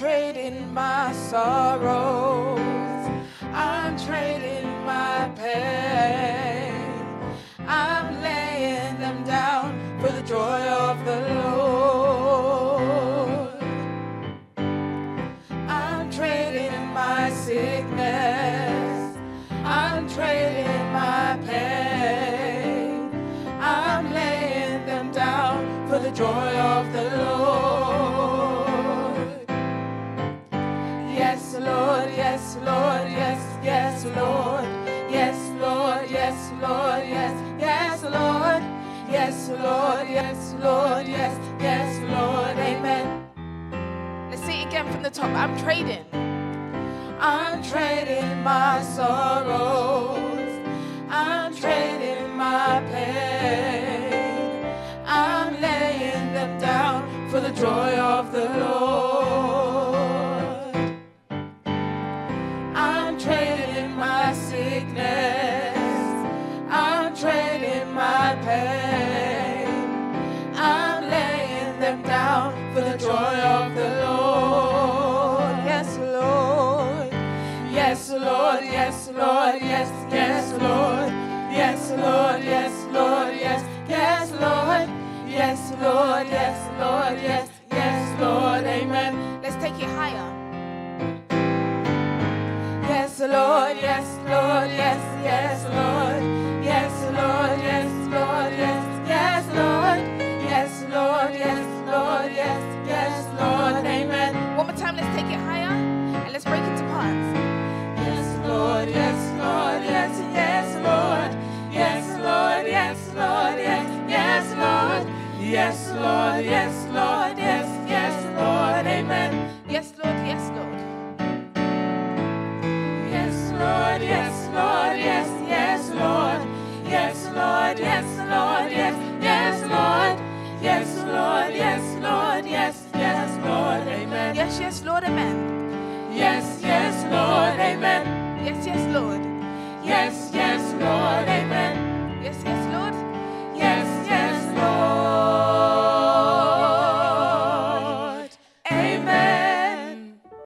trading my sorrows. I'm trading my pain. I'm laying them down for the joy of the Lord. I'm trading my sickness. I'm trading my pain. I'm laying them down for the joy of the Lord. Yes, Lord, yes, Lord, yes, yes, Lord. Yes, Lord, yes, Lord, yes, yes, Lord. Yes, Lord, yes, Lord, yes, yes, Lord, amen. Let's say it again from the top. I'm trading my sorrows. I'm trading my pain. I'm laying them down for the joy of the Lord. I'm trading my sickness. I'm trading my pain. I'm laying them down for the joy of the Lord. Yes, Lord. Yes, Lord. Yes, Lord. Yes, yes, Lord. Yes, Lord. Yes, Lord. Yes, yes, Lord. Yes, Lord. Yes, Lord. Yes, yes, Lord. Amen. Let's take it higher. Yes, Lord. Yes, Lord. Yes, yes, Lord. Yes, Lord. Yes, Lord. Yes, yes, Lord. Yes, Lord. Yes, Lord. Yes, yes, Lord. Amen. One more time. Let's take it higher and let's break it to parts. Yes, Lord. Yes, Lord. Yes, yes, Lord. Yes, Lord. Yes, Lord. Yes, yes, Lord. Yes, Lord. Yes, Lord. Yes, yes, Lord. Amen. Yes, Lord. Yes, Lord. Yes, Lord. Yes, Lord. Yes, yes, Lord. Yes, Lord. Yes, Lord. Yes, yes, Lord. Yes, Lord. Yes, Lord. Yes, yes, Lord. Amen. Yes, yes, Lord. Amen. Yes, yes, Lord. Amen. Yes, yes, Lord. Yes, yes, Lord. Amen. Yes, yes,